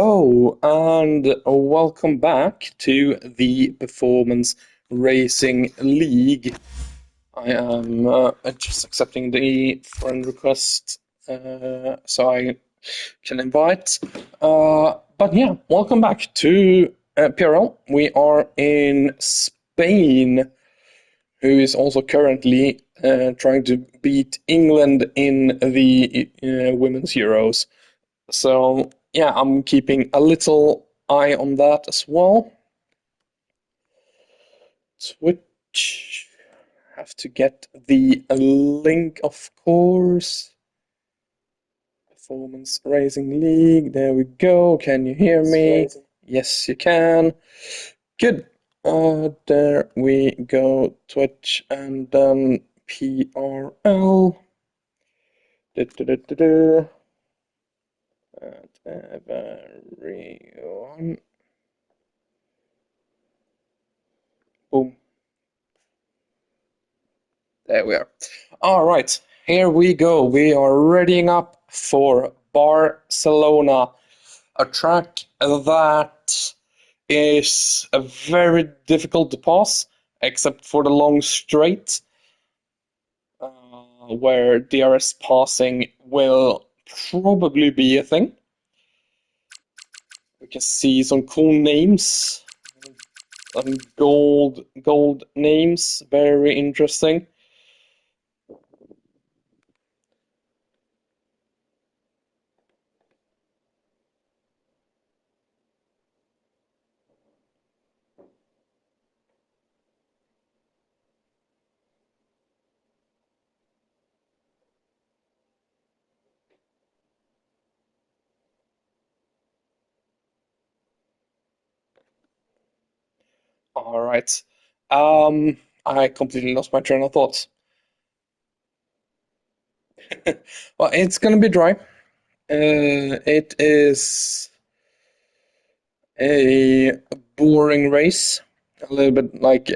Oh, and welcome back to the Performance Racing League. I am just accepting the friend request so I can invite. But yeah, welcome back to Pierrot. We are in Spain, who is also currently trying to beat England in the Women's Euros. So yeah, I'm keeping a little eye on that as well. Twitch. Have to get the link, of course. Performance Racing League. There we go. Can you hear me? Yes, you can. Good. There we go. Twitch and then PRL. Du-du-du-du-du. And everyone. Boom. There we are. All right, here we go. We are readying up for Barcelona, a track that is very difficult to pass, except for the long straight, where DRS passing will probably be a thing. We can see some cool names, gold names, very interesting. All right. I completely lost my train of thought. Well, it's gonna be dry. It is a boring race, a little bit like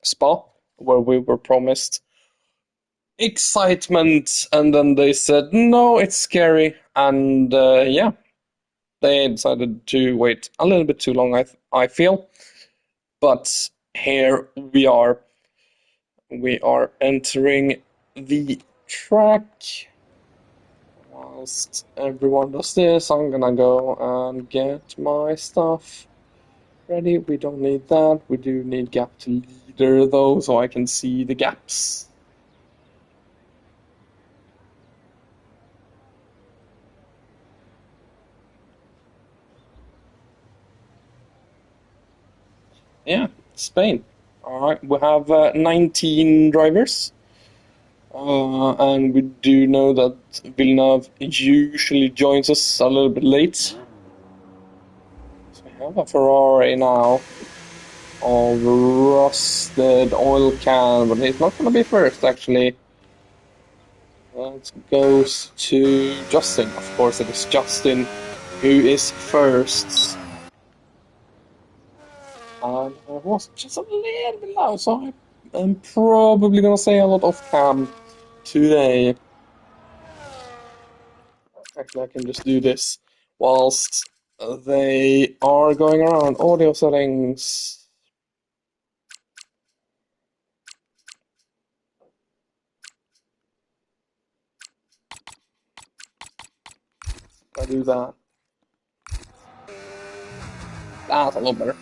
Spa, where we were promised excitement, and then they said no, it's scary, and yeah, they decided to wait a little bit too long. I feel, but here we are. We are entering the track. Whilst everyone does this, I'm gonna go and get my stuff ready. We don't need that. We do need gap to leader though, so I can see the gaps. Yeah, Spain. Alright, we have 19 drivers. And we do know that Villeneuve usually joins us a little bit late. So we have a Ferrari now of rusted oil can, but he's not going to be first actually. That goes to Justin. Of course, it is Justin who is first. And I was just a little bit loud, so I'm probably going to say a lot off cam today. Actually, I can just do this whilst they are going around. Audio settings. I do that. That's a lot better.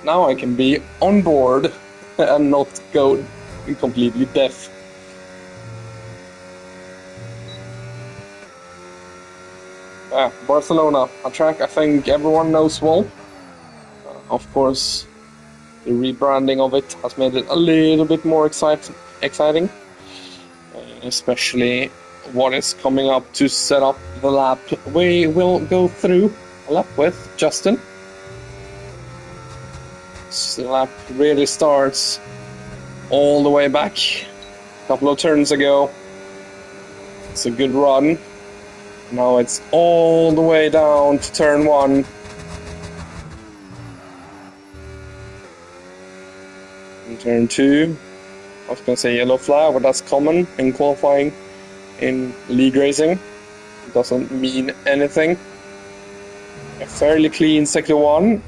Now I can be on board and not go completely deaf. Barcelona, a track I think everyone knows well. Of course, the rebranding of it has made it a little bit more exciting. Especially what is coming up to set up the lap we will go through a lap with Justin. So the lap really starts all the way back a couple of turns ago. It's a good run. Now it's all the way down to turn one. In turn two, I was going to say yellow flag, but that's common in qualifying in league racing. It doesn't mean anything. A fairly clean sector one.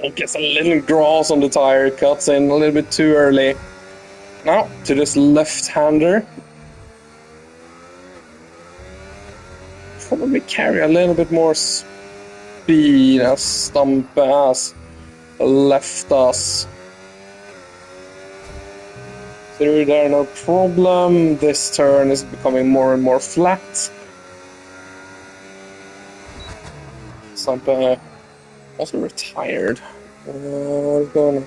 It gets a little grass on the tire, cuts in a little bit too early. Now to this left-hander. Probably carry a little bit more speed as Stump has left us. Through there, no problem. This turn is becoming more and more flat. Stump also retired. Gonna...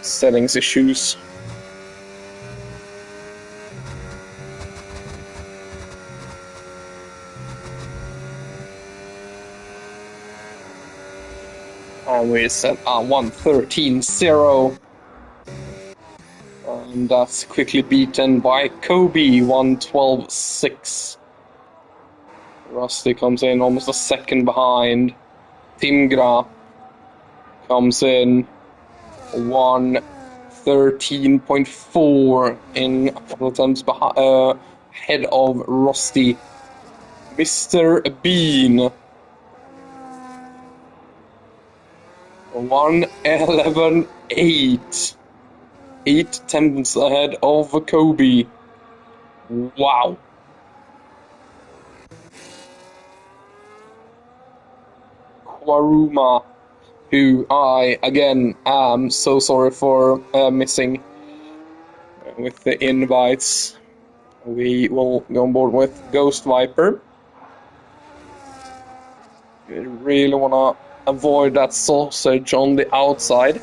Settings issues. And we set 113.0. And that's quickly beaten by Kobe, 112.6. Rusty comes in almost a second behind. Timgra comes in 113.4 in a couple of times ahead of Rusty. Mr. Bean 111.8. 8 tenths ahead of Kobe. Wow. Kwaruma, who I, again, am so sorry for missing with the invites. We will go on board with Ghost Viper. We really want to avoid that sausage on the outside.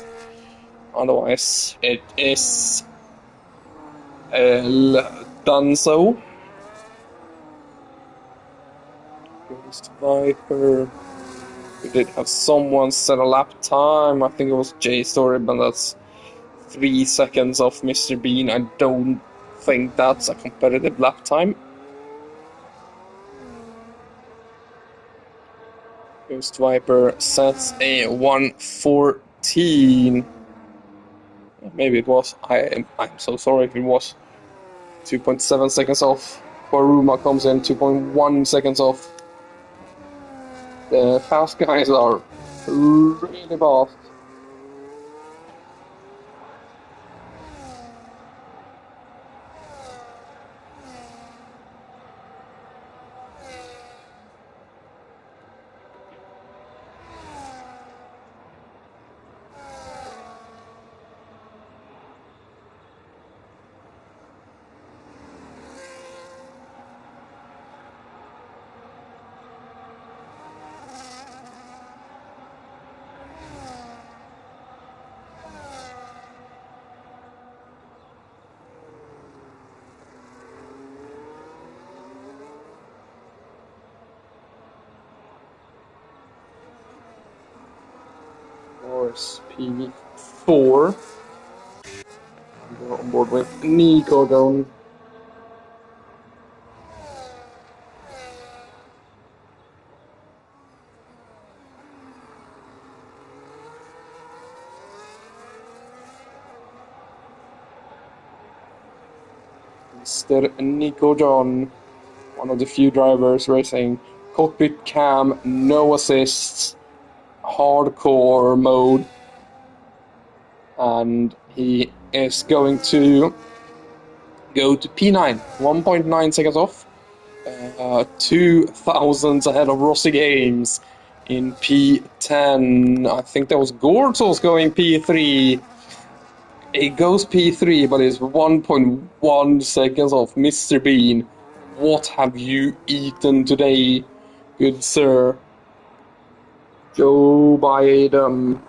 Otherwise, it is done so. Ghost Viper. We did have someone set a lap time. I think it was J-Story, but that's 3 seconds off Mr. Bean. I don't think that's a competitive lap time. Ghost Viper sets a 114. Maybe it was. I'm so sorry if it was. 2.7 seconds off. Kwaruma comes in 2.1 seconds off. The fast guys are really fast. P4. We're on board with Nico going. Mr. Nico John, one of the few drivers racing cockpit cam, no assists, hardcore mode. And he is going to go to P9, 1.9 seconds off, 2 thousandths ahead of Rossi Games in P10. I think that was Gortles going P3. It goes P3, but it's 1.1 seconds off. Mr. Bean, what have you eaten today, good sir? Joe Biden.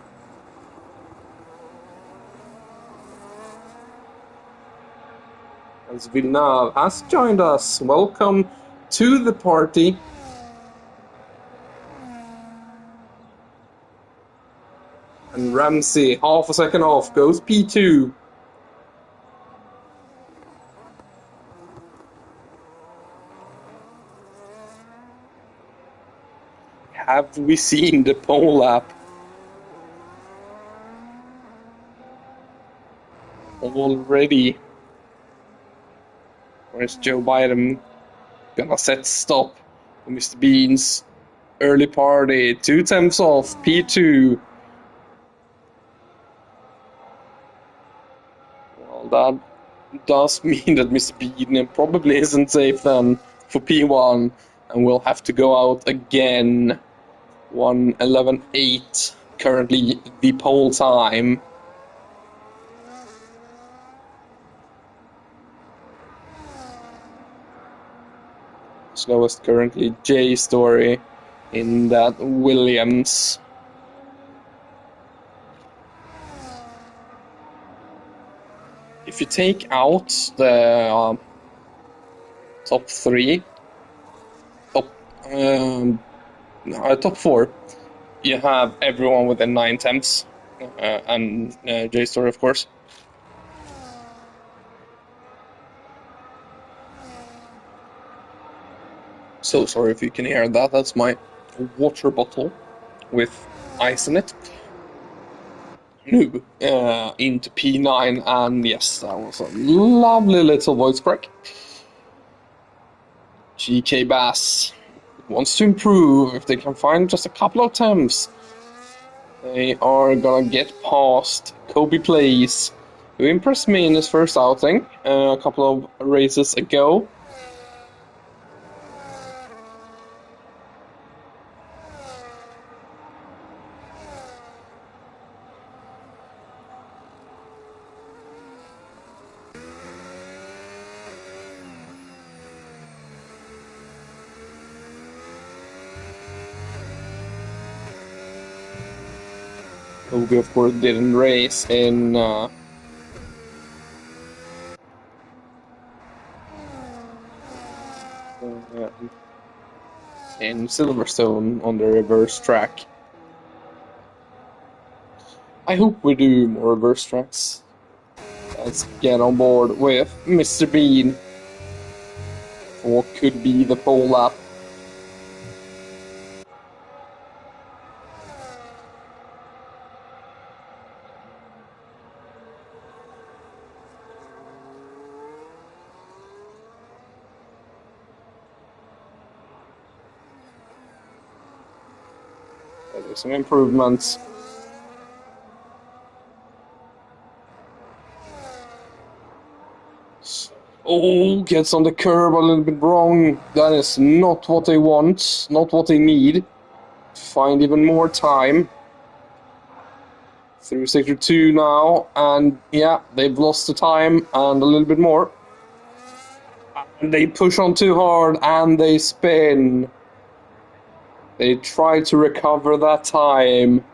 As Villeneuve has joined us. Welcome to the party. And Ramsey, half a second off, goes P2. Have we seen the pole lap? Already. Or is Joe Biden gonna set stop for Mr. Bean's early party? 2 attempts off, P2. Well, that does mean that Mr. Bean probably isn't safe then for P1, and we'll have to go out again. 1:11.8, currently the pole time. Slowest currently J Story in that Williams. If you take out the top 3, top 4, you have everyone within 9 temps, and J Story, of course. So sorry if you can hear that. That's my water bottle with ice in it. Noob into P9, and yes, that was a lovely little voice crack. GK Bass wants to improve. If they can find just a couple of attempts, they are gonna get past Kobe Plays, who impressed me in his first outing a couple of races ago. Kobe, of course, didn't race in Silverstone on the reverse track. I hope we do more reverse tracks. Let's get on board with Mr. Bean for what could be the pole lap. There's some improvements. Oh, gets on the curb a little bit wrong. That is not what they want, not what they need. Find even more time. Through sector 2 now, and yeah, they've lost the time and a little bit more. And they push on too hard and they spin. They tried to recover that time.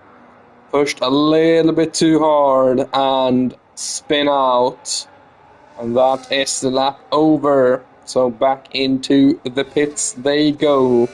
Pushed a little bit too hard and spin out. And that is the lap over. So back into the pits they go.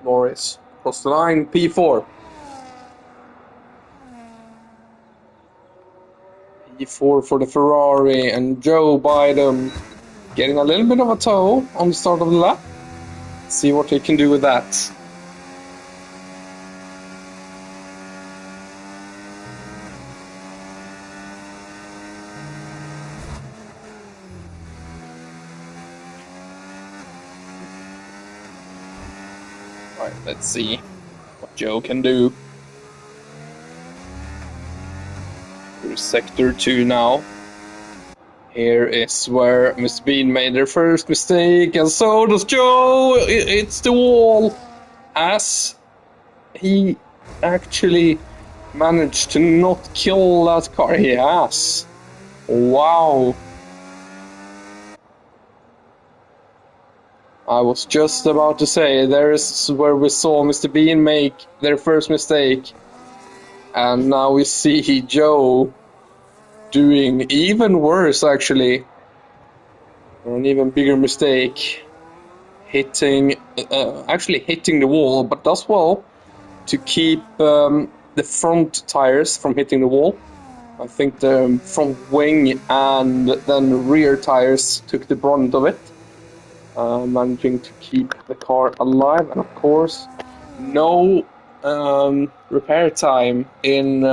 Morris cross the line, P4. P4 for the Ferrari, and Joe Biden getting a little bit of a toe on the start of the lap. See what he can do with that. Right, let's see what Joe can do. Through sector 2 now. Here is where Mr. Bean made their first mistake, and so does Joe. It's the wall, as he actually managed to not kill that car. He has. Wow. I was just about to say, there is where we saw Mr. Bean make their first mistake. And now we see Joe doing even worse, actually. Or an even bigger mistake. Actually hitting the wall, but does well to keep the front tires from hitting the wall. I think the front wing and then rear tires took the brunt of it, managing to keep the car alive. And of course, no repair time in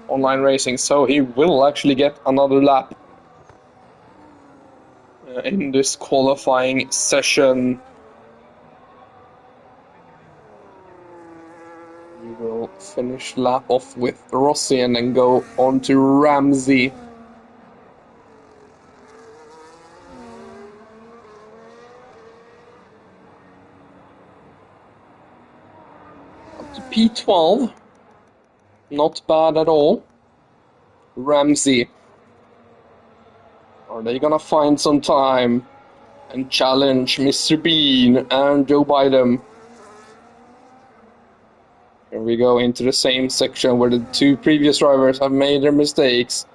online racing, so he will actually get another lap in this qualifying session. He will finish lap off with Rossi and then go on to Ramsey. Up to P12. Not bad at all. Ramsey. Are they gonna find some time and challenge Mr. Bean and Joe Biden? Here we go into the same section where the two previous drivers have made their mistakes.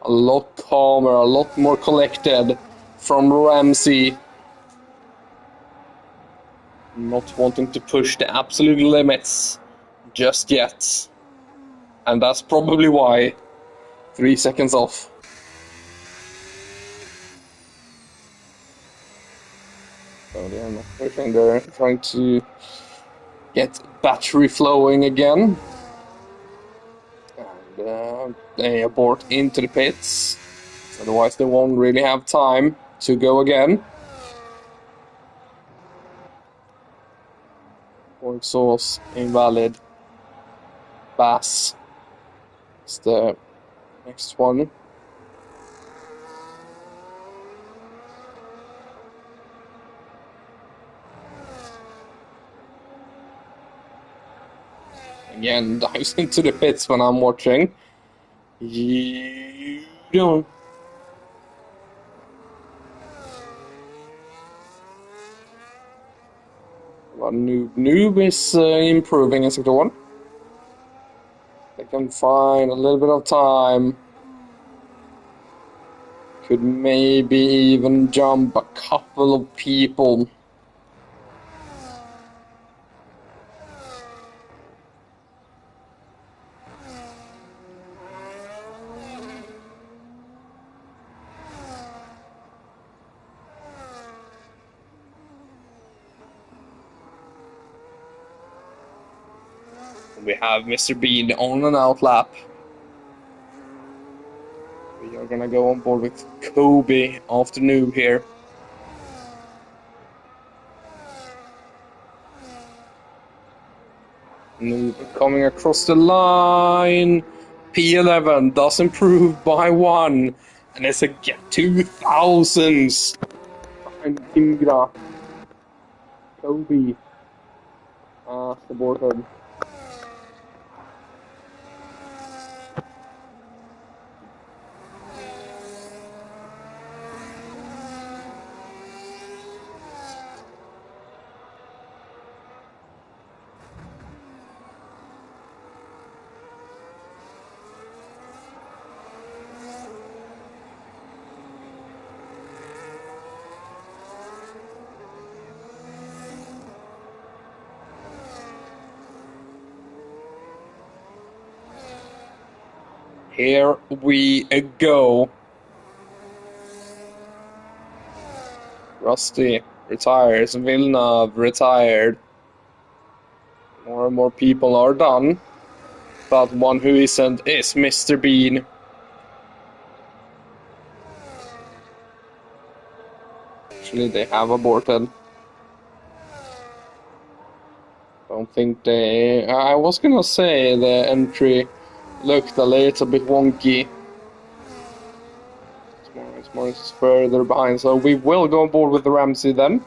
A lot calmer, a lot more collected from Ramsey. Not wanting to push the absolute limits just yet. And that's probably why. 3 seconds off. So they're not pushing, they're trying to get battery flowing again. And they abort into the pits. Otherwise they won't really have time to go again. Or exhaust invalid. Bass is the next one. Again, dives into the pits when I'm watching. You don't. Well, Noob is improving in Sector 1. They can find a little bit of time. Could maybe even jump a couple of people. We have Mr. Bean on an out lap. We are gonna go on board with Kobe after Noob here. Noob coming across the line. P11 does improve by 1. And it's a get 2000s. Behind Ingra. Kobe. Aborted. Here we go. Rusty retires. Villeneuve retired. More and more people are done. But one who isn't is Mr. Bean. Actually, they have aborted. Don't think they... I was gonna say the entry looked a little bit wonky. Morris is further behind, so we will go on board with the Ramsey then.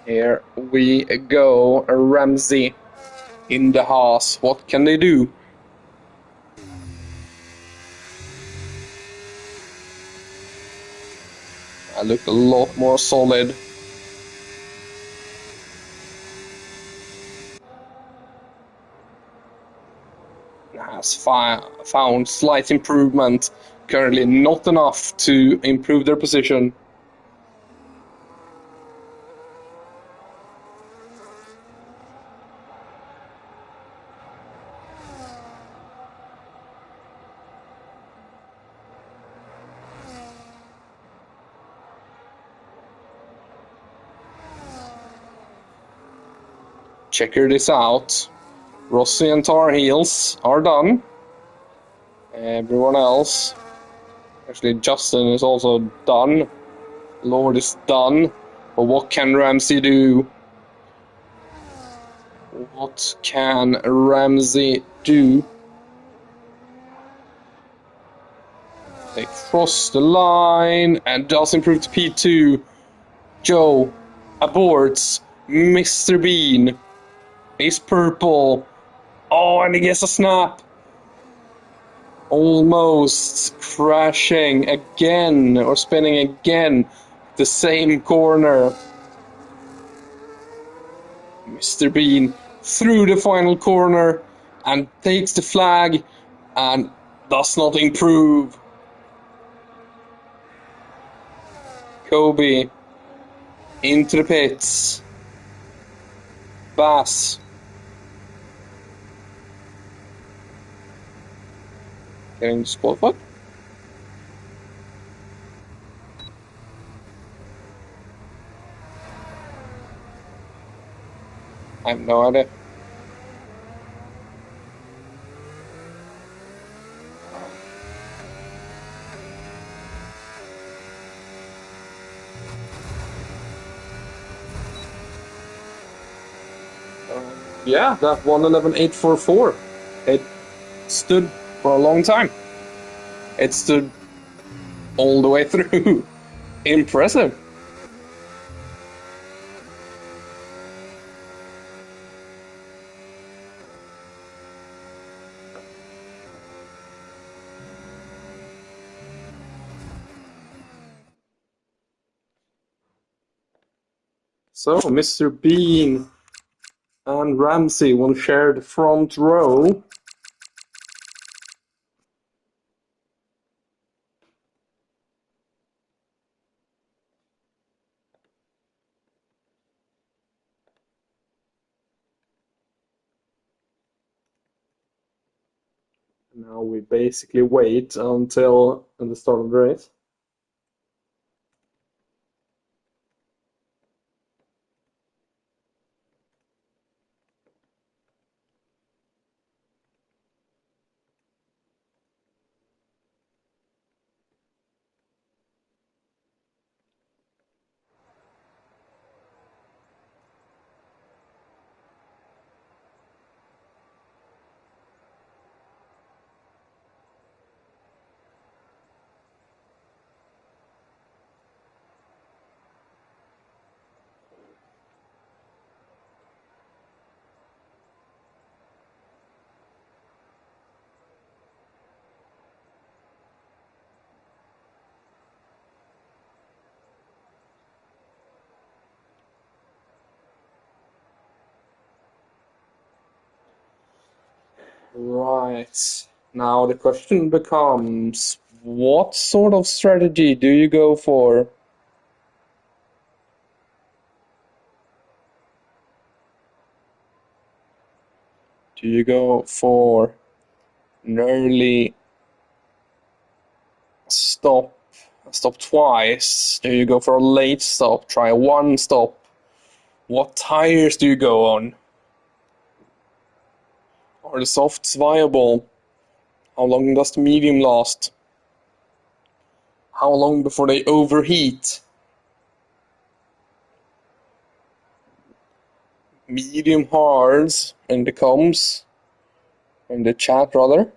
Here we go, Ramsey in the Haas. What can they do? . I look a lot more solid. Has found slight improvement. Currently not enough to improve their position. Checker this out. Rossi and Tar Heels are done. Everyone else, actually Justin is also done. Lord is done. But what can Ramsey do? What can Ramsey do? They cross the line and does improve to P2. Joe aborts. Mr. Bean is purple. Oh, and he gets a snap. Almost crashing again, or spinning again. The same corner. Mr. Bean through the final corner and takes the flag and does not improve. Kobe into the pits. Bass. Getting spot foot. I have no idea. Yeah, that 111.844. It stood for a long time. It stood all the way through. Impressive. So, Mr. Bean and Ramsey will share the front row. Now we basically wait until the start of the race. Right. Now the question becomes, what sort of strategy do you go for? Do you go for an early stop twice? Do you go for a late stop, try one stop? What tires do you go on? Are the softs viable? How long does the medium last? How long before they overheat? Medium hards in the comms, in the chat rather.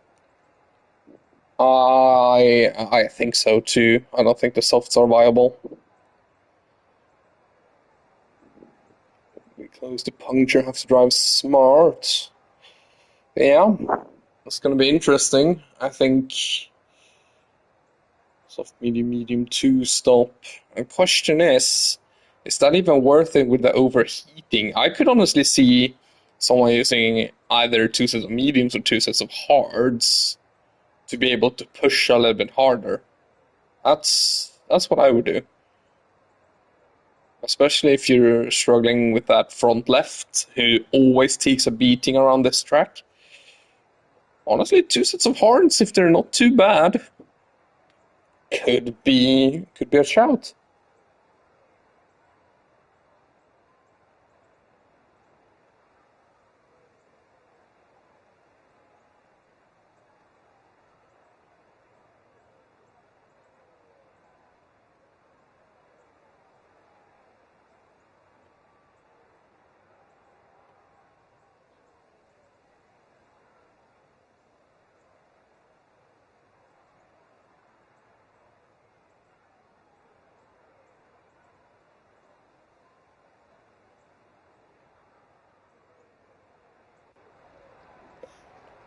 I think so too. I don't think the softs are viable. We close the puncture, have to drive smart. Yeah, it's gonna be interesting. I think Soft, medium, medium, two stop. And question is that even worth it with the overheating? I could honestly see someone using either two sets of mediums or two sets of hards to be able to push a little bit harder. That's what I would do. Especially if you're struggling with that front left, who always takes a beating around this track. Honestly, two sets of hards, if they're not too bad, could be a shout.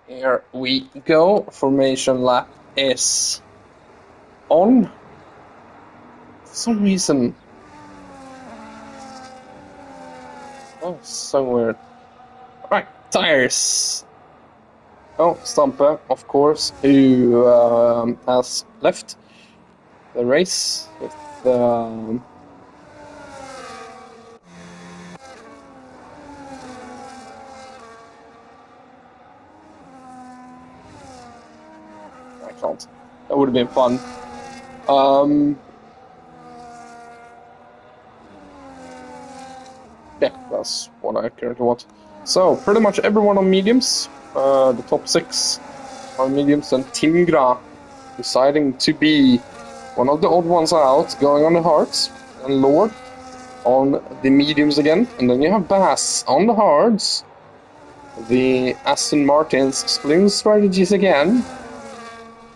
Here we go. Formation lap is on. For some reason. Oh, so weird. Right, tires. Oh, Stampe, of course, who has left the race with the. I can't. That would have been fun. Yeah, that's what I currently want. So, pretty much everyone on mediums. The top 6 on mediums, and Timgra deciding to be one of the odd ones out, going on the hards, and Lord on the mediums again. And then you have Bass on the hards. The Aston Martins splitting strategies again.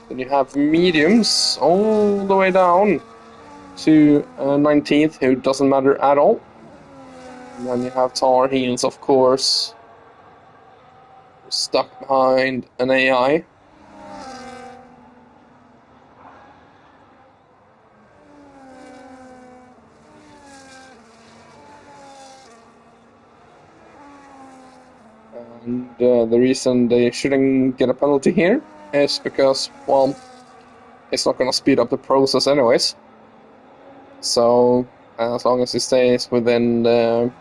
Then you have mediums all the way down to 19th, who doesn't matter at all. And then you have Tar Heels, of course, stuck behind an AI. And the reason they shouldn't get a penalty here is because, well, it's not going to speed up the process anyways. So, as long as it stays within the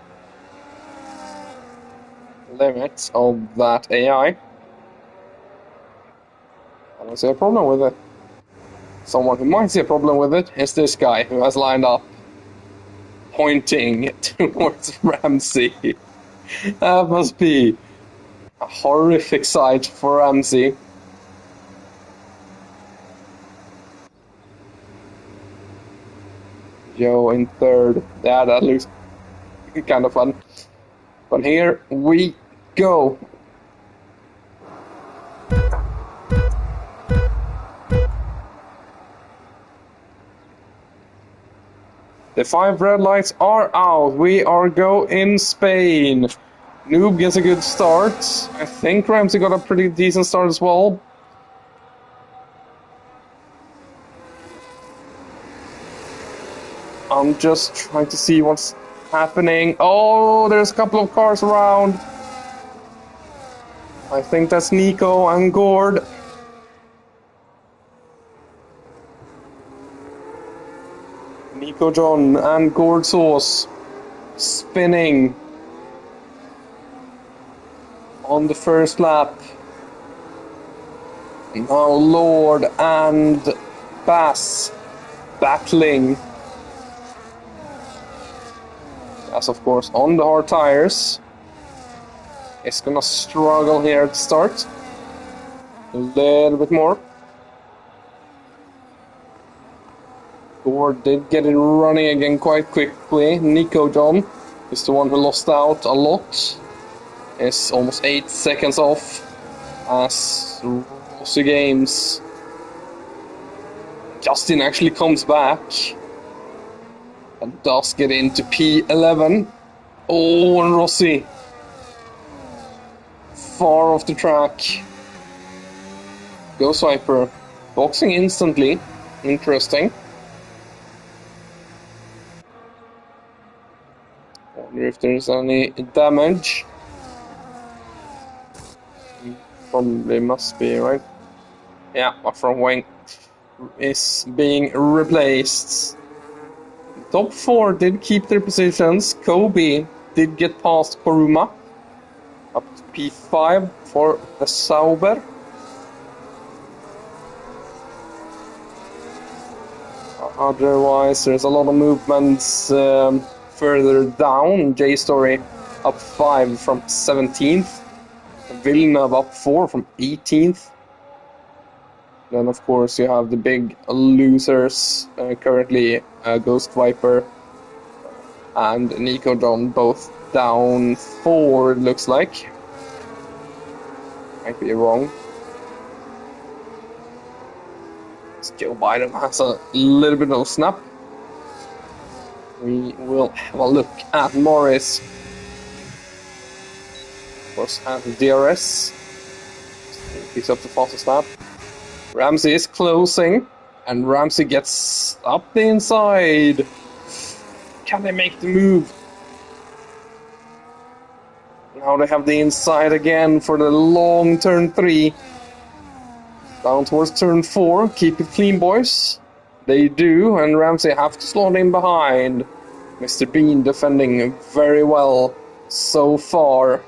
limits of that AI, I don't see a problem with it. Someone who might see a problem with it is this guy who has lined up pointing towards Ramsey. That must be a horrific sight for Ramsey. Joe in third. Yeah, that looks kind of fun. But here we go. The 5 red lights are out. We are go in Spain. Noob gets a good start. I think Ramsey got a pretty decent start as well. I'm just trying to see what's happening. Oh, there's a couple of cars around. I think that's Nico and Gord. Nico John and Gord Sauce spinning on the first lap. Now Lord and Bass battling. As of course on the hard tires. It's gonna struggle here at the start. A little bit more. Gord did get it running again quite quickly. Nico John is the one who lost out a lot. Is almost 8 seconds off. As Rossi Games. Justin actually comes back. And does get into P11. Oh, and Rossi. Far off the track. Go Swiper. Boxing instantly. Interesting. Wonder if there's any damage. Probably must be, right? Yeah, my front wing is being replaced. Top 4 did keep their positions. Kobe did get past Koruma. Up to P5 for the Sauber. Otherwise, there's a lot of movements further down. J-Story up 5 from 17th. Villeneuve up 4 from 18th. Then, of course, you have the big losers currently, Ghost Viper and Nico John, both down 4, it looks like. Might be wrong. Joe Biden has a little bit of snap. We will have a look at Morris. Of course, at the DRS. Picks up the fastest lap. Ramsey is closing, and Ramsey gets up the inside. Can they make the move? Now they have the inside again for the long turn 3. Down towards turn 4. Keep it clean, boys. They do, and Ramsey have to slot in behind. Mr. Bean defending very well so far.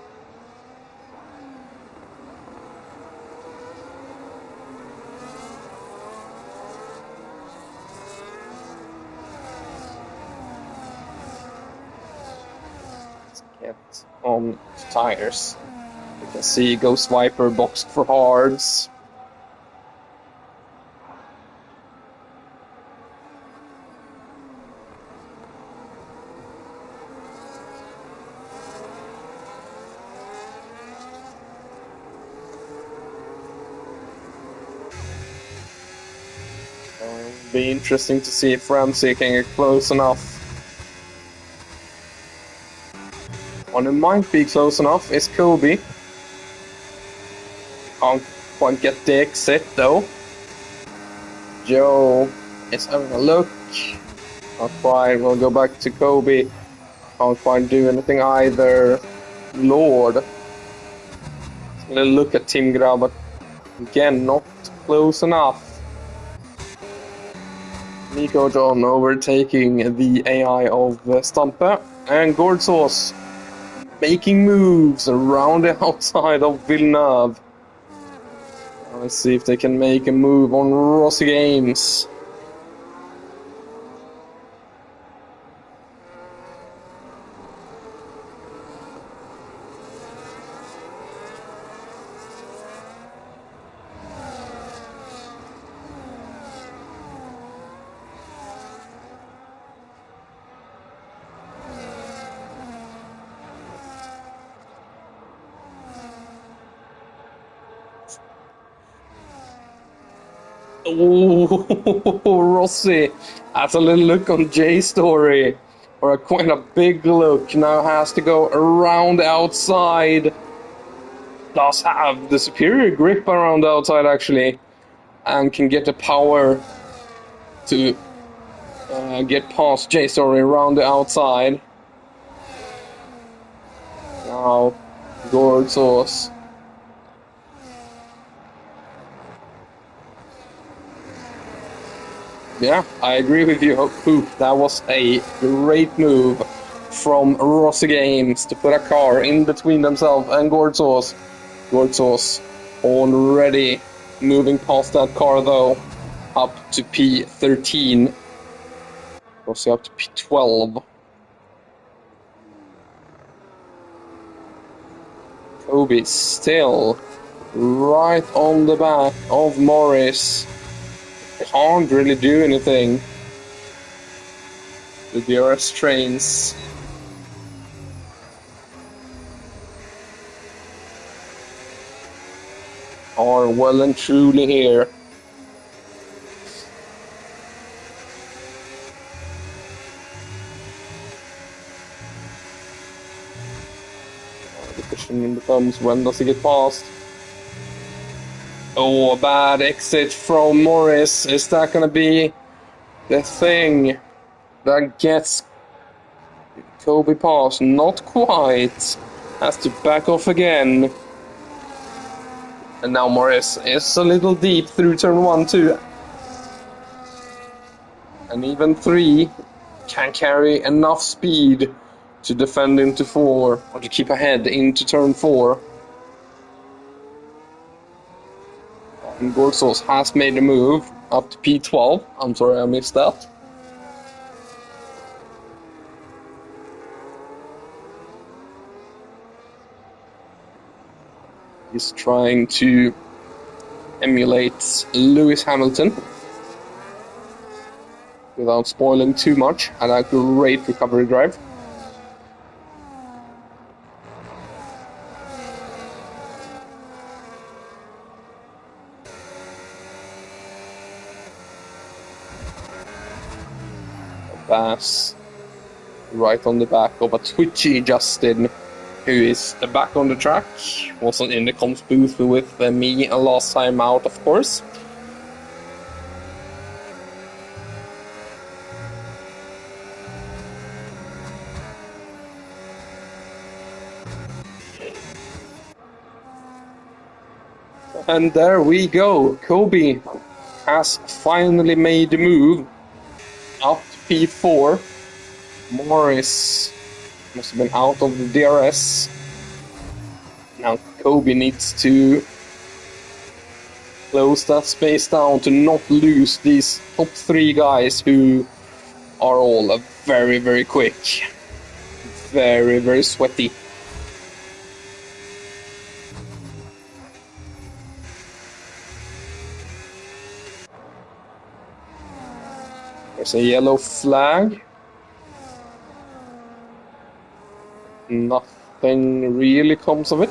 Let's get on tires. You can see Ghost Viper boxed for hards. It'll be interesting to see if Ramsey can get close enough. One who might be close enough is Kobe. Can't quite get the exit though. Joe is having a look. Not quite. We'll go back to Kobe. Can't quite do anything either. Lord. Gonna look at Tim Grab, but again, not close enough. Nico John overtaking the AI of Stampe, and Gordsauce making moves around the outside of Villeneuve. Let's see if they can make a move on Rossi Games. Oh, Rossi has a little look on J-Story, or quite a big look. Now has to go around the outside. Does have the superior grip around the outside actually, and can get the power to get past J-Story around the outside. Now, Gordsauce. Yeah, I agree with you, Hoop. That was a great move from Rossi Games to put a car in between themselves and Gordsauce. Gordsauce already moving past that car though, up to P13. Rossi up to P12. Kobe still right on the back of Morris. Can't really do anything. The DRS trains are well and truly here. The question becomes, when does he get past? Oh, a bad exit from Morris. Is that gonna be the thing that gets Kobe past? Not quite. Has to back off again. And now Morris is a little deep through turn 1, 2. And even 3 can carry enough speed to defend into 4 or to keep ahead into turn 4. And Gorsos has made a move up to P12. I'm sorry I missed that. He's trying to emulate Lewis Hamilton without spoiling too much. And a great recovery drive. Bass right on the back of a twitchy Justin, who is back on the track. Wasn't in the comms booth with me last time out, of course. And there we go. Kobe has finally made the move up to P4. Morris must have been out of the DRS. Now Kobe needs to close that space down to not lose these top 3 guys who are all very, very quick. Very, very sweaty. There's a yellow flag. Nothing really comes of it.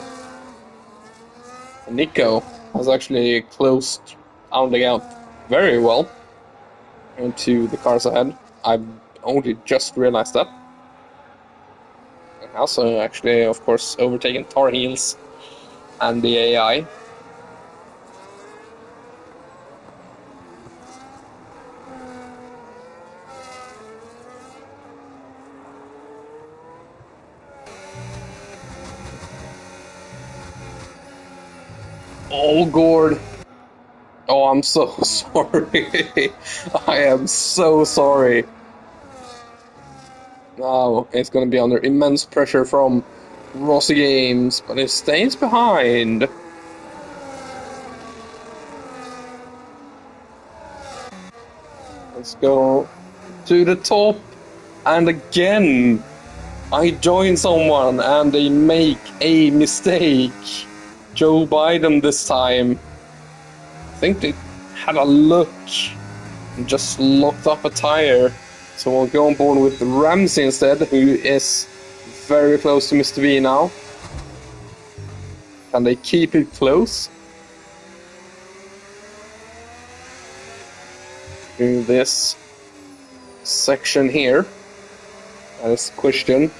Nico has actually closed rounding out very well into the cars ahead. I've only just realized that. And also actually, of course, overtaken Tar Heels and the AI. Oh, Gord. Oh, I'm so sorry. I am so sorry. Now it's going to be under immense pressure from Rossi Games, but it stays behind. Let's go to the top. And again, I join someone and they make a mistake. Joe Biden this time. I think they had a look and just locked up a tire. So we'll go on board with Ramsey instead, who is very close to Mr. V now. Can they keep it close? In this section here. That is the question.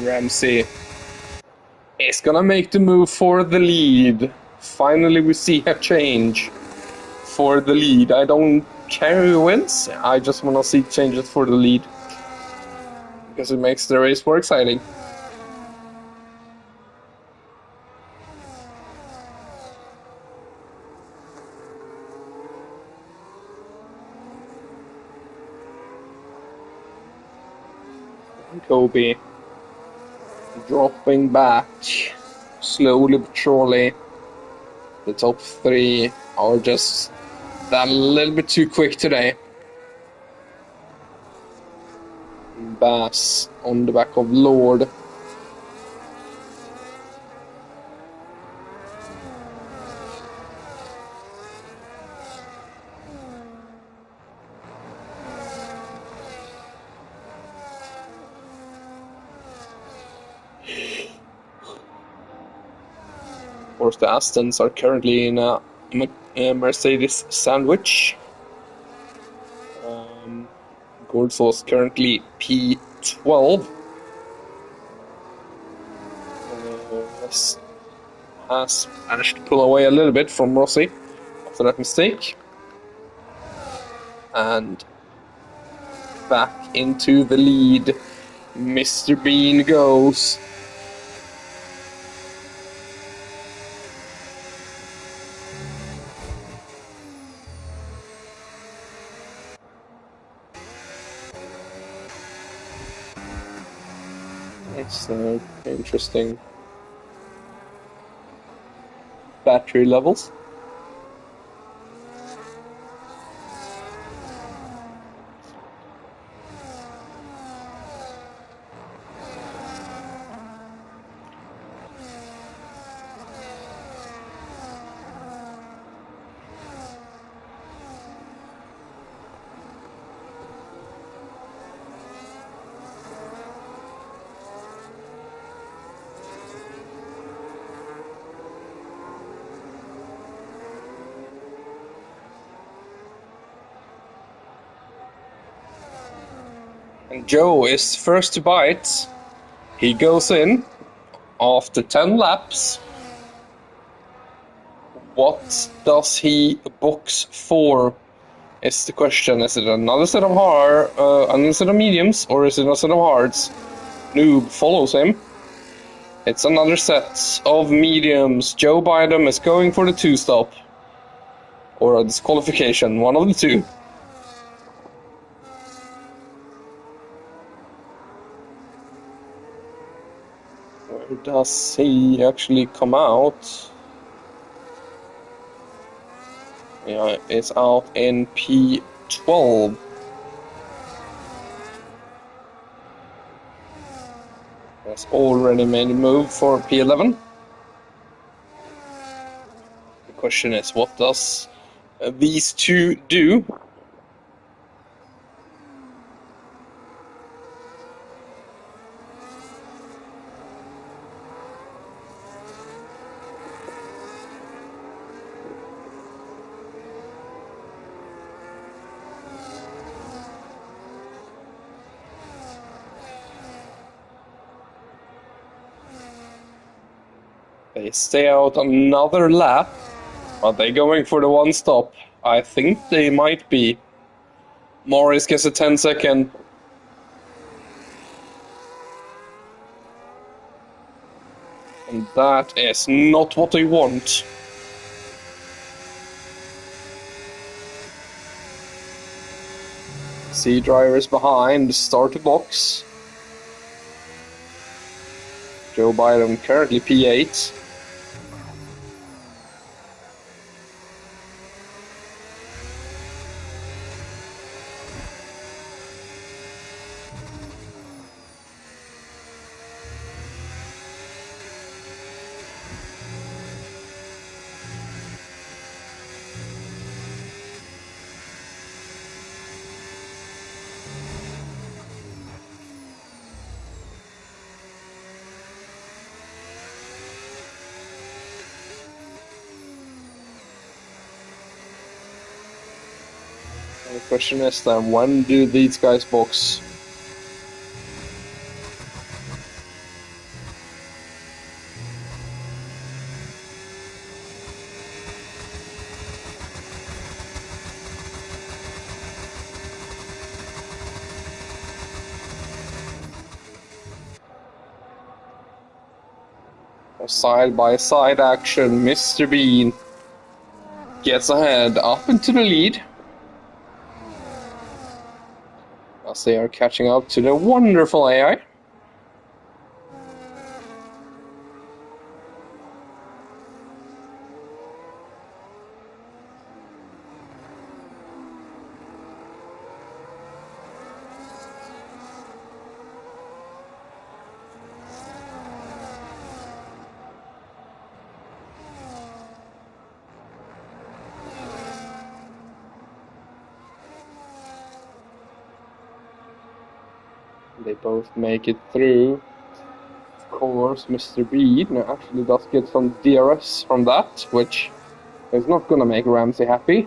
Ramsey is gonna make the move for the lead. Finally we see a change for the lead. I don't care who wins, I just wanna see changes for the lead. Because it makes the race more exciting. Kobe dropping back slowly but surely. The top 3 are just that little bit too quick today. Bass on the back of Lord. Of course, the Astons are currently in a Mercedes sandwich. Gordsal's currently P12. Has managed to pull away a little bit from Rossi after that mistake. And back into the lead, Mr. Bean goes. It's interesting battery levels. And Joe is first to bite. He goes in after 10 laps. What does he box for? Is the question. Is it another set of another set of mediums, or is it a set of hards? Noob follows him. It's another set of mediums. Joe Biden is going for the 2-stop. Or a disqualification, one of the two. Where does he actually come out? Yeah, it's out in P12. Has already made a move for P11. The question is, what does these two do? They stay out another lap. Are they going for the 1-stop? I think they might be. Morris gets a 10-second. And that is not what they want. See drivers behind the starter box. Joe Biden currently P8. The question is then, when do these guys box? Side-by-side action, Mr. Bean gets ahead up into the lead. As they are catching up to the wonderful AI. They both make it through. Of course, Mr. Bean actually does get some DRS from that, which It's not gonna make Ramsey happy.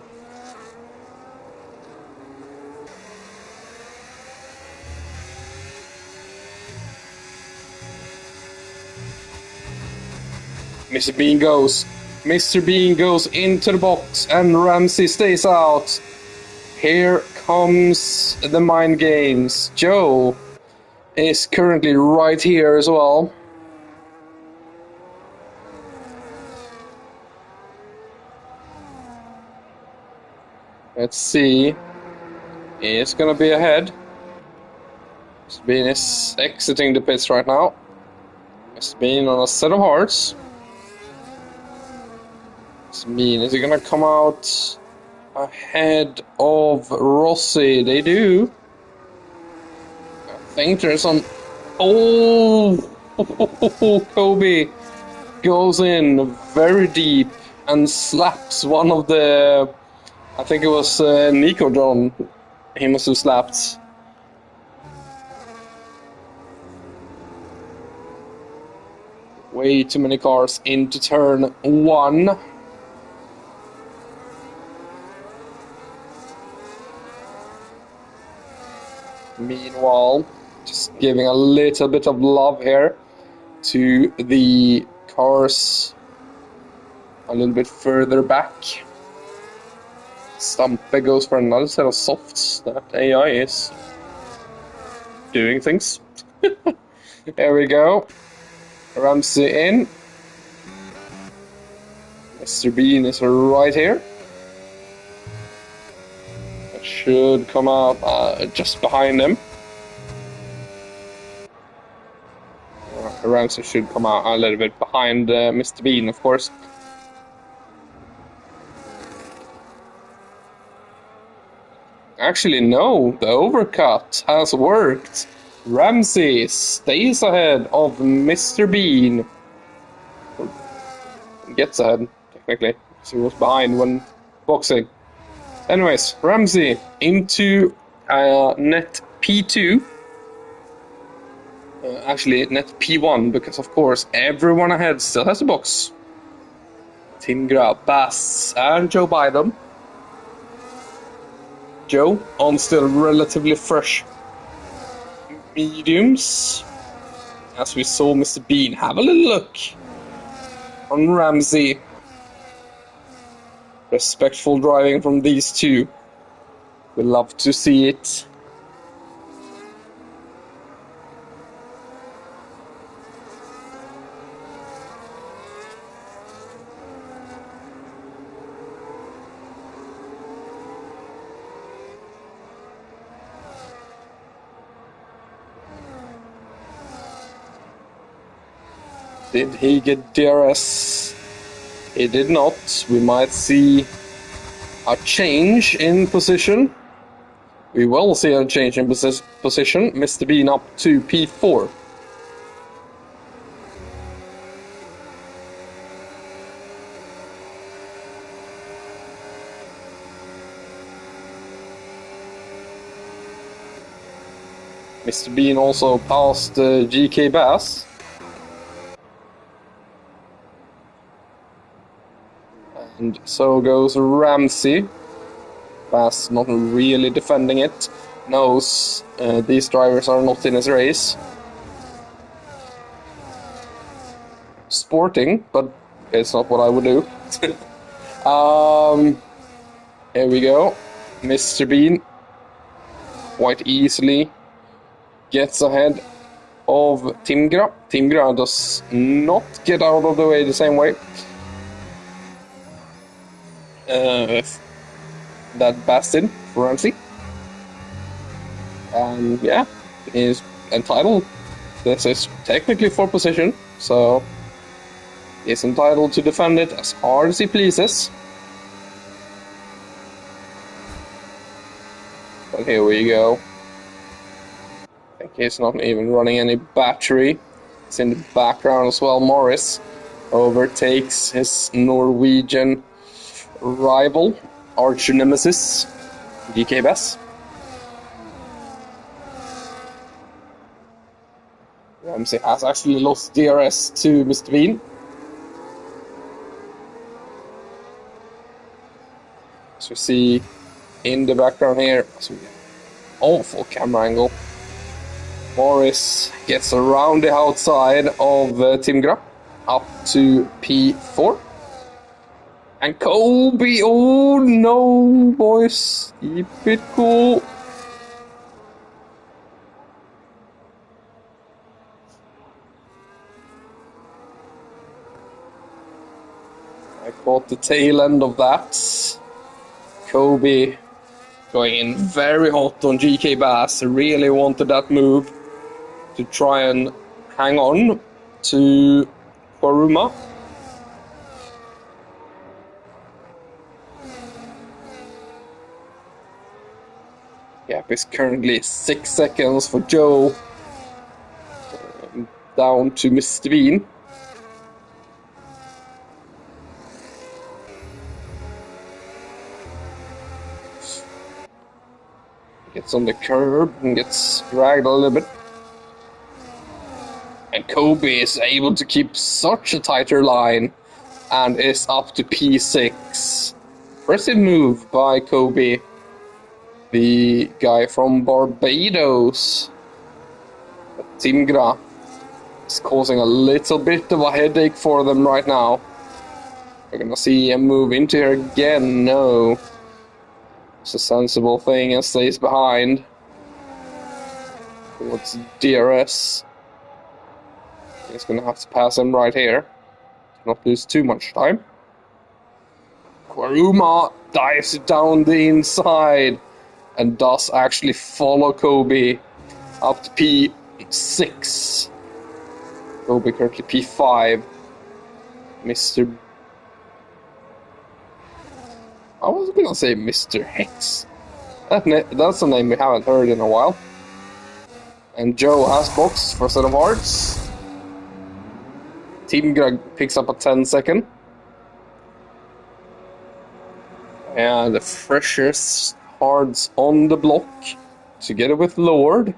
Mr. Bean goes. Mr. Bean goes into the box and Ramsey stays out. Here comes the mind games. Joe is currently right here as well. Let's see. He's gonna be ahead. Mr. Bean is exiting the pits right now. Mr. Bean on a set of hearts. Mr. Bean, is he gonna come out ahead of Rossi? They do. I think there's some. Oh, Kobe goes in very deep and slaps one of the. I think it was Nico John. He must have slapped. Way too many cars into turn 1. Meanwhile, just giving a little bit of love here to the cars a little bit further back. Stampe goes for another set of softs. That AI is doing things. There we go. Ramsey in. Mr. Bean is right here. It should come out just behind him. Ramsey should come out a little bit behind Mr. Bean, of course. Actually, no, the overcut has worked. Ramsey stays ahead of Mr. Bean. Gets ahead, technically, because he was behind when boxing. Anyways, Ramsey into net P2. Actually, net P1, because of course everyone ahead still has a box. Tim Grab, Bass, and Joe Biden. Joe on still relatively fresh mediums. As we saw Mr. Bean have a little look on Ramsey. Respectful driving from these two. We love to see it. Did he get DRS? He did not. We might see a change in position. We will see a change in position. Mr. Bean up to P4. Mr. Bean also passed GK Bass. And so goes Ramsey. Bass not really defending it. Knows these drivers are not in his race. Sporting, but it's not what I would do. Here we go. Mr. Bean quite easily gets ahead of Timgra. Timgra does not get out of the way the same way. That bastard for Ramsey. And yeah, he's entitled. This is technically for position, so he's entitled to defend it as hard as he pleases. But here we go. I think he's not even running any battery. It's in the background as well. Morris overtakes his Norwegian rival, arch nemesis, GK Bass. Ramsey has actually lost DRS to Mr. Bean. As we see in the background here, awful camera angle. Morris gets around the outside of Timgra up to P4. And Kobe, oh no, boys, keep it cool. I caught the tail end of that. Kobe going in very hot on GK Bass, really wanted that move to try and hang on to Kwaruma. Gap is currently 6 seconds for Joe. Down to Mr. Bean. Gets on the curb and gets dragged a little bit. And Kobe is able to keep such a tighter line and is up to P6. Impressive move by Kobe, the guy from Barbados. But Timgra is causing a little bit of a headache for them right now. We're gonna see him move into here again. No. It's a sensible thing and stays behind. Towards DRS. He's gonna have to pass him right here. Not lose too much time. Kwaruma dives it down the inside and does actually follow Kobe up to P6. Kobe currently P5. Mr. I was gonna say Mr. Hex. That's a name we haven't heard in a while. And Joe has boxed for Set of Hearts. Team Greg picks up a 10-second. And the freshest Hards on the block together with Lord.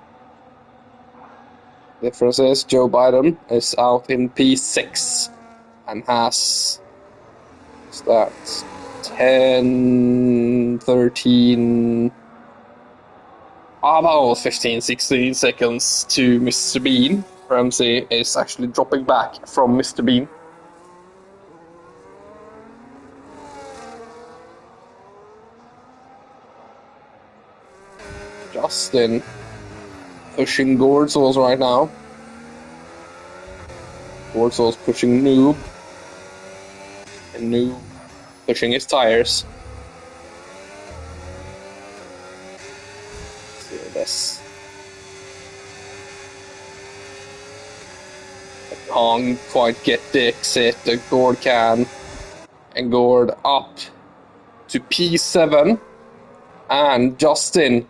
Difference is Joe Biden is out in P6 and has that 10, 13, about 15, 16 seconds to Mr. Bean. Ramsey is actually dropping back from Mr. Bean. Justin pushing Gordsauce right now. Gordsauce pushing Noob. And Noob pushing his tires. Let's see this. I can't quite get the exit that Gord can. And Gord up to P7. And Justin,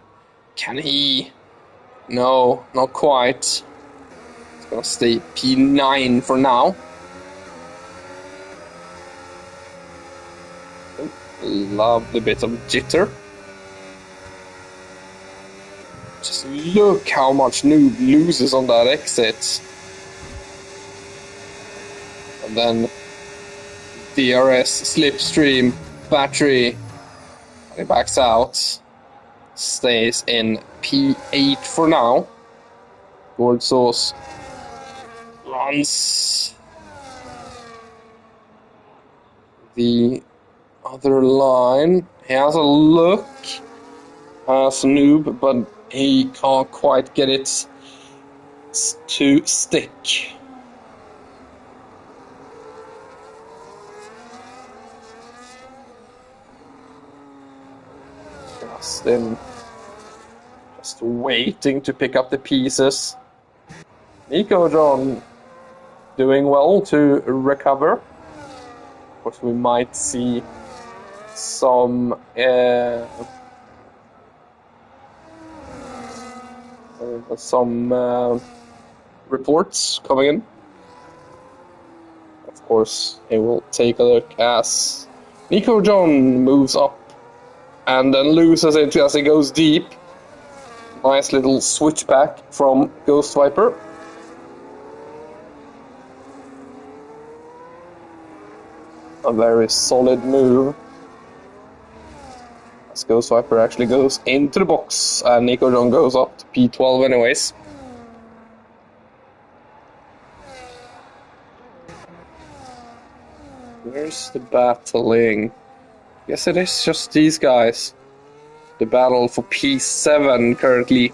can he? No, not quite. It's gonna stay P9 for now. Lovely bit of jitter. Just look how much Noob loses on that exit. And then DRS, slipstream, battery. He backs out. Stays in P8 for now. Gordsauce runs the other line. He has a look as Noob, but he can't quite get it to stick. Justin just waiting to pick up the pieces. Nico John doing well to recover. Of course, we might see some reports coming in. Of course, he will take a look as Nico John moves up and then loses it as he goes deep. Nice little switchback from Ghost Viper. A very solid move. As Ghost Viper actually goes into the box, and Nico John goes up to P12 anyways. Where's the battling? Yes, it is just these guys. The battle for P7 currently.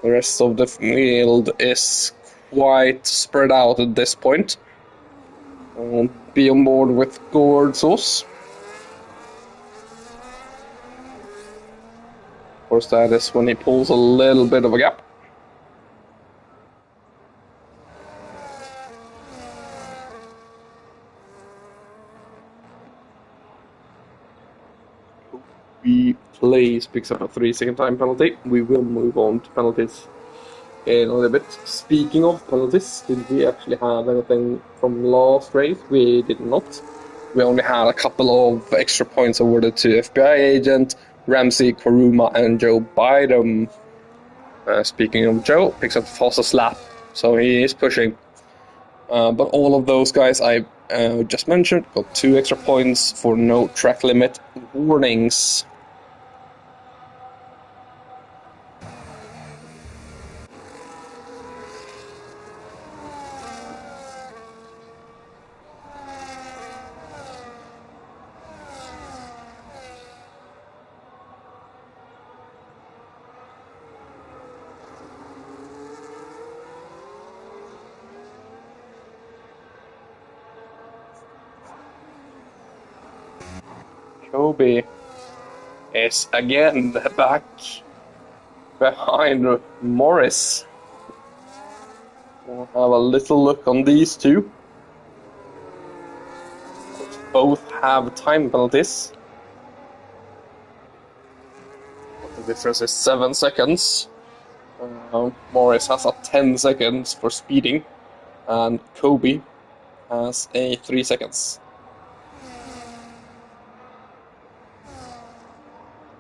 The rest of the field is quite spread out at this point. I'll be on board with Gordsos. Of course, that is when he pulls a little bit of a gap. He plays, picks up a 3-second time penalty. We will move on to penalties in a little bit. Speaking of penalties, did we actually have anything from last race? We did not. We only had a couple of extra points awarded to FBI agent, Ramsey, Koruma, and Joe Biden. Speaking of Joe, picks up the fastest lap, so he is pushing. But all of those guys I just mentioned got 2 extra points for no track limit warnings. Kobe is again back behind Morris. We'll have a little look on these two. Both have time penalties. The difference is 7 seconds. Morris has a 10 seconds for speeding, and Kobe has a 3 seconds.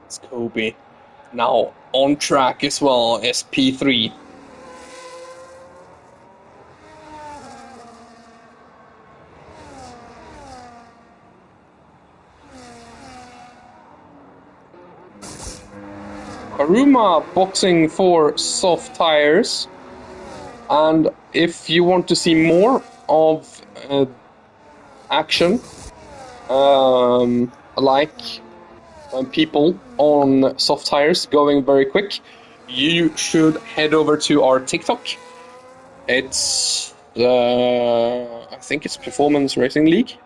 It's Kobe. Now on track as well is P3. Aruma boxing for soft tires, and if you want to see more of action, like people on soft tires going very quick, you should head over to our TikTok. It's I think it's Performance Racing League.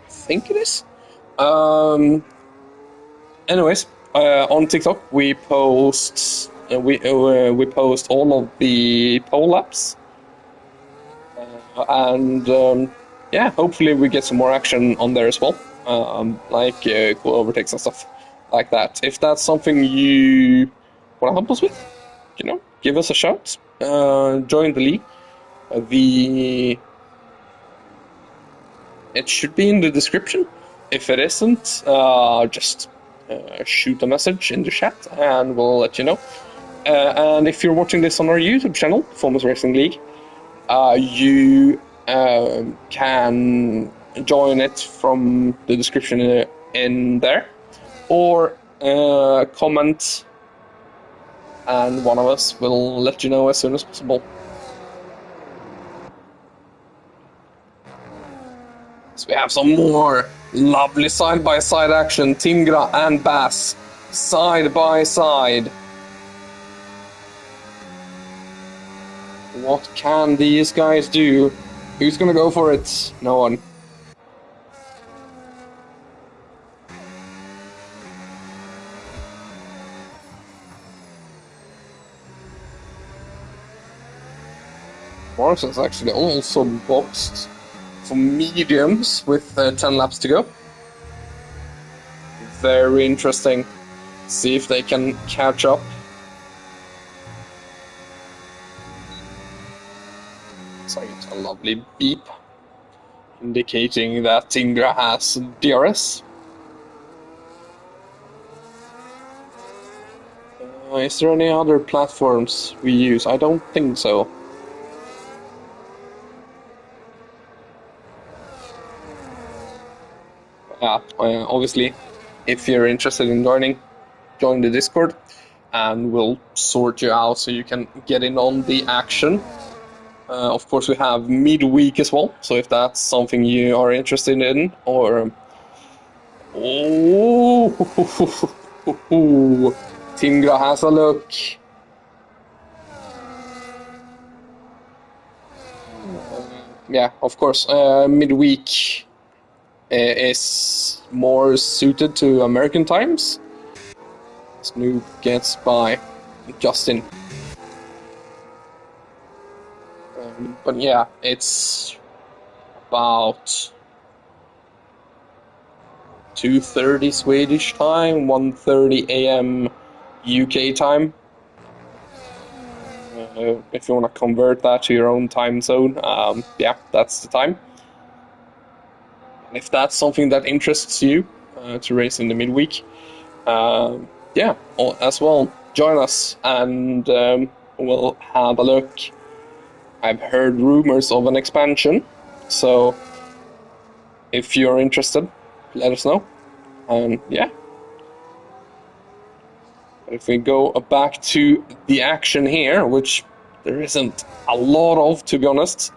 I think it is. Anyways, on TikTok we post we post all of the pole laps, and yeah, hopefully we get some more action on there as well, like cool overtakes and stuff like that. If that's something you want to help us with, give us a shout. Join the league. It should be in the description. If it isn't, just shoot a message in the chat and we'll let you know. And if you're watching this on our YouTube channel, Performance Racing League, you can join it from the description in there, or comment, and one of us will let you know as soon as possible. So we have some more lovely side-by-side action. Tingra and Bass side by side. What can these guys do? Who's gonna go for it? No one. Morrison's actually also boxed for mediums with 10 laps to go. Very interesting. See if they can catch up. It's like a lovely beep indicating that Tingra has DRS. Is there any other platforms we use? I don't think so. Obviously, if you're interested in joining, join the Discord, and we'll sort you out so you can get in on the action. Of course, we have midweek as well, so if that's something you are interested in, or Timgra has a look. Yeah, of course, midweek is more suited to American times. Snoop gets by Justin. But yeah, it's about 2:30 Swedish time, 1:30 a.m. UK time. If you want to convert that to your own time zone, yeah, that's the time. And if that's something that interests you to race in the midweek, yeah, as well, join us and we'll have a look. I've heard rumors of an expansion, so if you're interested, let us know. And yeah. If we go back to the action here, which there isn't a lot of, to be honest,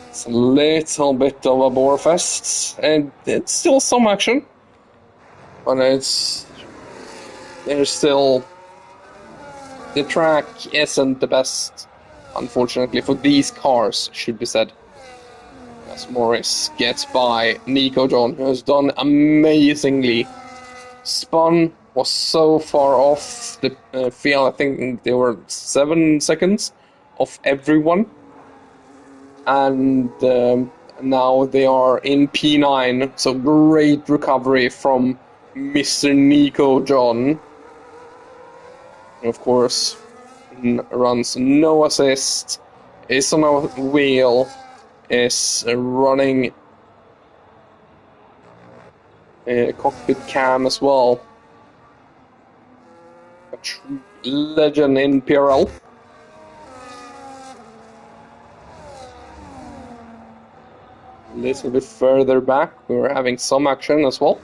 it's a little bit of a bore fest, and it's still some action, but there's still, the track isn't the best, unfortunately, for these cars, should be said. As Morris gets by Nico John, who has done amazingly. Spun was so far off the field. I think they were 7 seconds off everyone, and now they are in P9. So great recovery from Mr. Nico John. And of course, runs no assist, is on a wheel, is running a cockpit cam as well. A true legend in PRL. A little bit further back, we were having some action as well.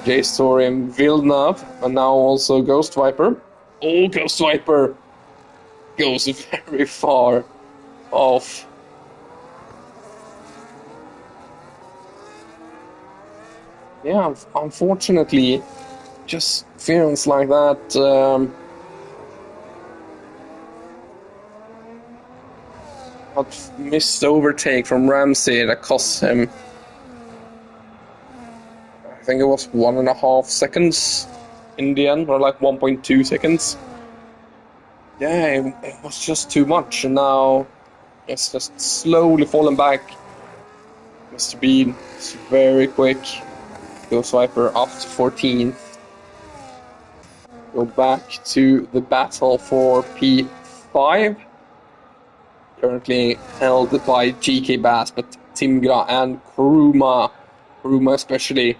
J-Story and Villeneuve, and now also Ghost Viper. Oh, Ghost Viper goes very far off. Yeah, unfortunately, just feels like that. Missed overtake from Ramsey that cost him, I think it was 1.5 seconds in the end, or like 1.2 seconds. Yeah, it was just too much, and now it's just slowly falling back. Mr. Bean is very quick. Ghost Viper up to 14th. Go back to the battle for P5. Currently held by GK Bass, but Timgra and Kuruma especially,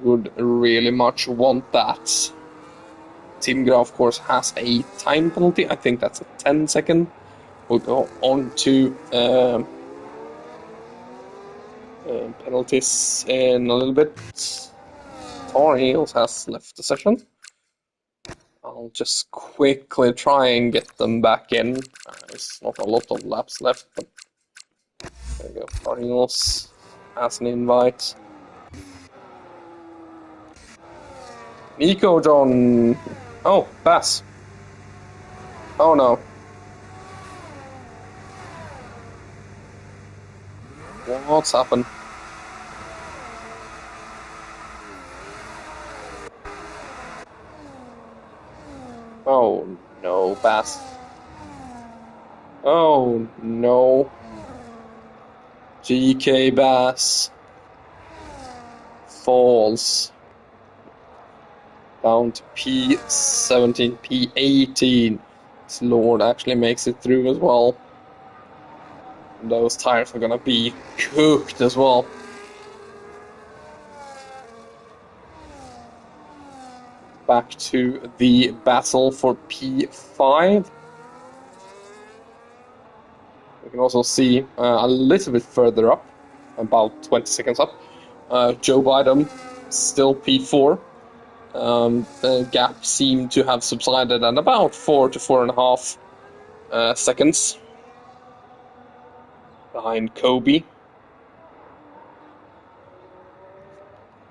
would really much want that. Timgra, of course, has a time penalty. I think that's a 10-second. We'll go on to penalties in a little bit. Tar Heels has left the session. I'll just quickly try and get them back in. There's not a lot of laps left, but there we go. Tar Heels has an invite. Nico John. Oh, Bass. Oh no. What's happened? Oh no, Bass. Oh no. GK Bass falls down to P17, P18. This Lord actually makes it through as well. And those tires are gonna be cooked as well. Back to the battle for P5. We can also see a little bit further up about 20 seconds up. Joe Biden still P4. The gap seemed to have subsided at about 4 to 4.5 seconds behind Kobe.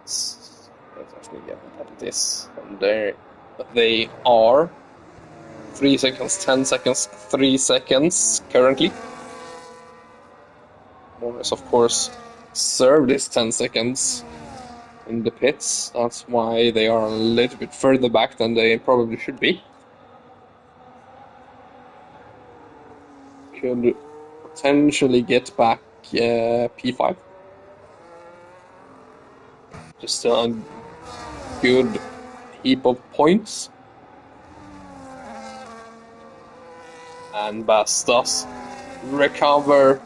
Let's actually get at this. And there they are. 3 seconds, 10 seconds, 3 seconds currently. Morris, of course, served his 10 seconds in the pits. That's why they are a little bit further back than they probably should be. Could potentially get back P5. Just a good heap of points. And Bass does retire,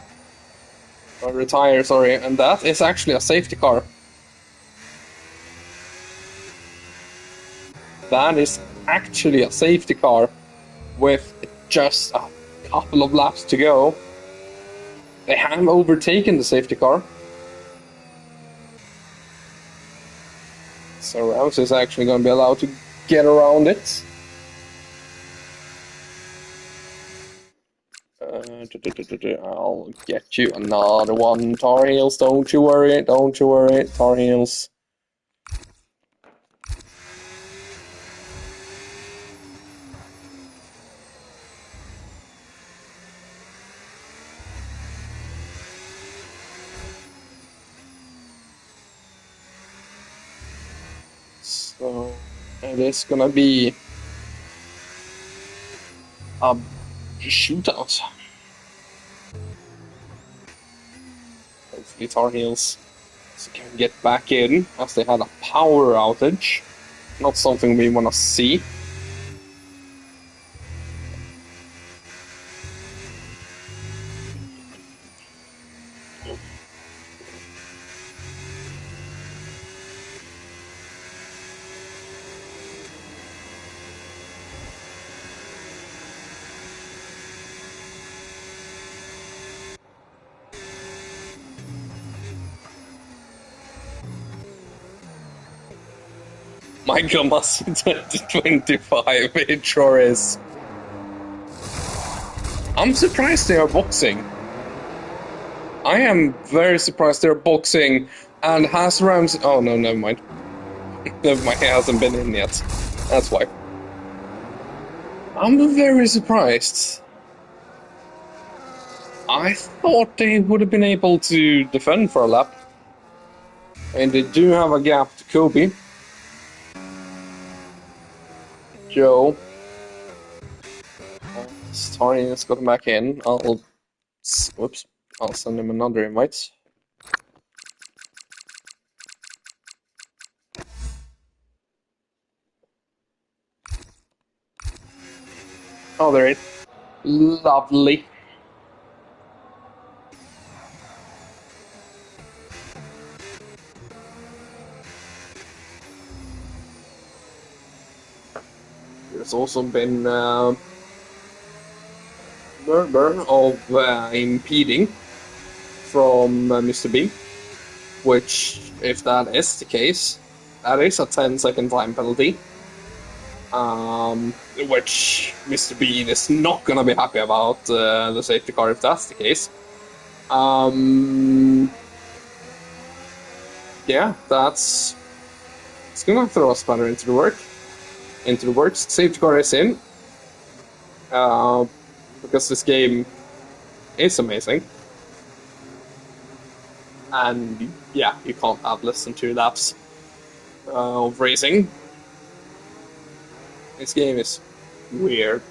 sorry, and that is actually a safety car. That is actually a safety car with just a couple of laps to go. They have overtaken the safety car. So Rouse is actually going to be allowed to get around it. I'll get you another one, Tar Heels. Don't you worry, Tar Heels. So it is gonna be a shootout. Hopefully Tar Heels can get back in, as they had a power outage. Not something we want to see. Michael Massey 2025, it sure is. I'm surprised they are boxing. I am very surprised they're boxing, and has Rams. Oh no, never mind. Never mind, he hasn't been in yet. That's why. I'm very surprised. I thought they would have been able to defend for a lap. And they do have a gap to Kobe. Joe. Starian's got him back in. I'll send him another invite. Oh, there it is. Lovely. There's also been murmur of impeding from Mr. B, which, if that is the case, that is a 10-second time penalty. Which Mr. Bean is not gonna be happy about the safety car if that's the case. Yeah, it's gonna throw a spanner into the works. Safety car is in. Because this game is amazing. And yeah, you can't have less than 2 laps of racing. This game is weird.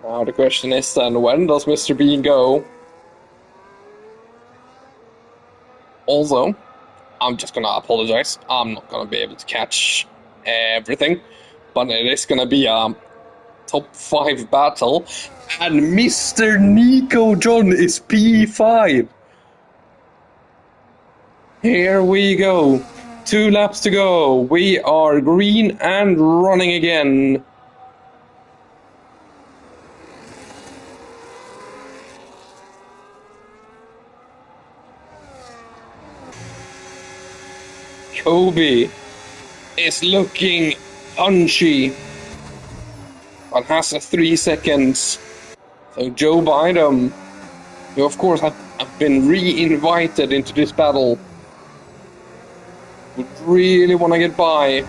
Now the question is then, when does Mr. Bean go? Also, I'm just gonna apologize. I'm not gonna be able to catch everything, but it is gonna be a top 5 battle, and Mr. Nico John is P5. Here we go. 2 laps to go. We are green and running again. Kobe is looking punchy, but has a 3 seconds. So Joe Biden, who of course have been re-invited into this battle, would really want to get by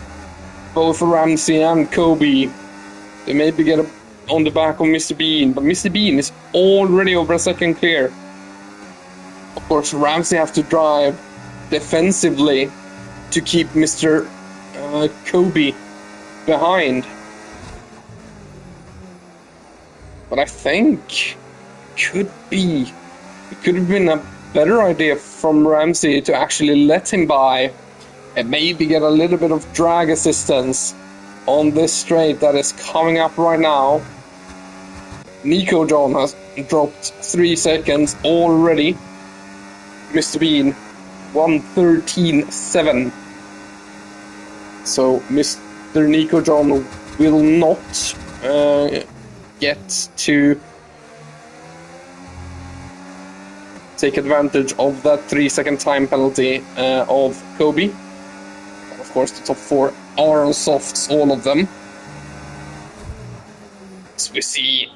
both Ramsey and Kobe. They maybe get on the back of Mr. Bean, but Mr. Bean is already over a second clear. Of course, Ramsey has to drive defensively to keep Mr. Kobe behind. But I think it could have been a better idea from Ramsey to actually let him by and maybe get a little bit of drag assistance on this straight that is coming up right now. Nico John has dropped 3 seconds already. Mr. Bean, 1:13.7. So Mr. Nico John will not get to take advantage of that 3 second time penalty of Kobe. Of course, the top 4 are on softs, all of them. So we see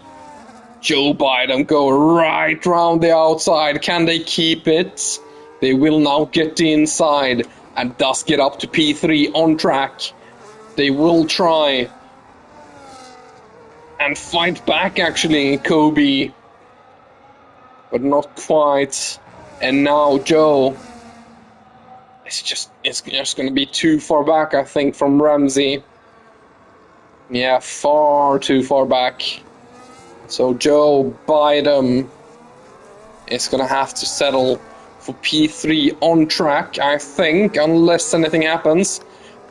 Joe Biden go right round the outside. Can they keep it? They will now get the inside and thus get up to P3 on track. They will try and fight back, actually, Kobe, but not quite. And now Joe, it's just going to be too far back, I think, from Ramsey. Yeah, far too far back. So Joe Biden is going to have to settle for P3 on track, I think, unless anything happens.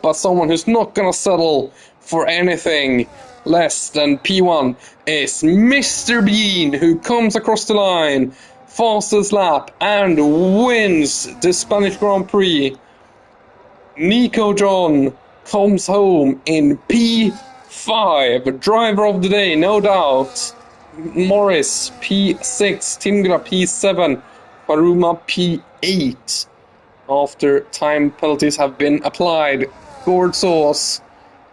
But someone who's not going to settle for anything less than P1 is Mr. Bean, who comes across the line, fastest lap, and wins the Spanish Grand Prix. Nico John comes home in P5, driver of the day, no doubt. Morris P6, Tingra P7, Paruma P8. After time penalties have been applied, Gord Sauce,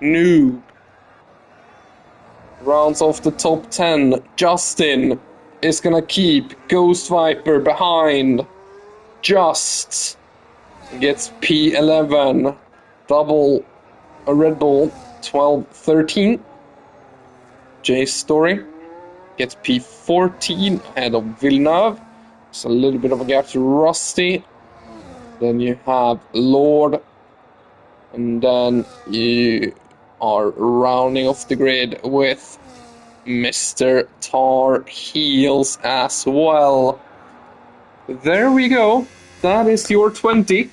new. Rounds off the top 10. Justin is gonna keep Ghost Viper behind. Just gets P11. Double a Red Bull 12-13. Jay Story gets P14 ahead of Villeneuve. It's a little bit of a gap to Rusty. Then you have Lord. And then you are rounding off the grid with Mr. Tar Heels as well. There we go. That is your 20.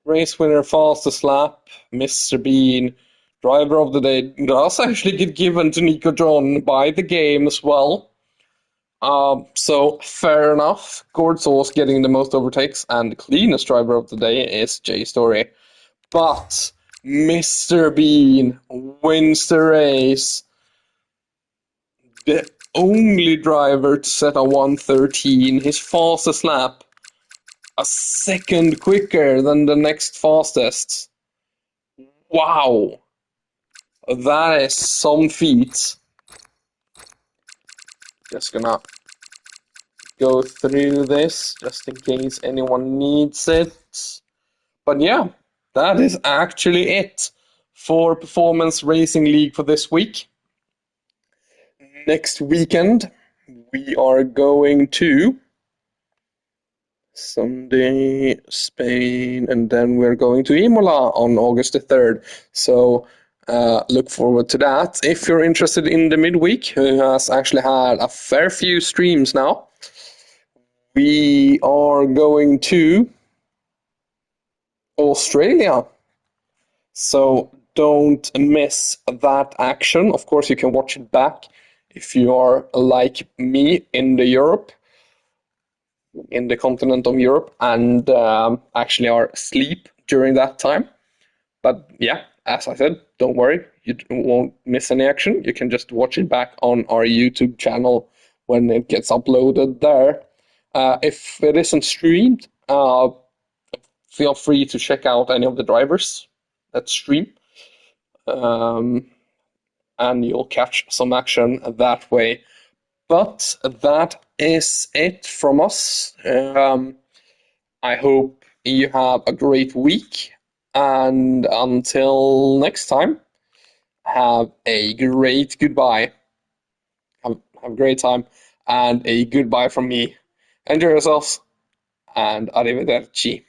Race winner, fastest lap, Mr. Bean. Driver of the day does actually get given to Nico John by the game as well. So fair enough. Gord Sauce getting the most overtakes, and the cleanest driver of the day is Jay Story. But Mr. Bean wins the race. The only driver to set a 1:13, his fastest lap, a second quicker than the next fastest. Wow, that is some feat. Just gonna go through this just in case anyone needs it. But yeah, that is actually it for Performance Racing League for this week. Next weekend, we are going to Sunday, Spain, and then we're going to Imola on August the 3rd. So look forward to that. If you're interested in the midweek, who has actually had a fair few streams now, we are going to Australia. So don't miss that action. Of course, you can watch it back If you are like me in the continent of Europe, and actually are asleep during that time. But yeah, as I said, don't worry, you won't miss any action. You can just watch it back on our YouTube channel when it gets uploaded there. If it isn't streamed, feel free to check out any of the drivers that stream, um, and you'll catch some action that way. But that is it from us. I hope you have a great week, and until next time, have a great goodbye. Have a great time, and a goodbye from me. Enjoy yourselves, and arrivederci.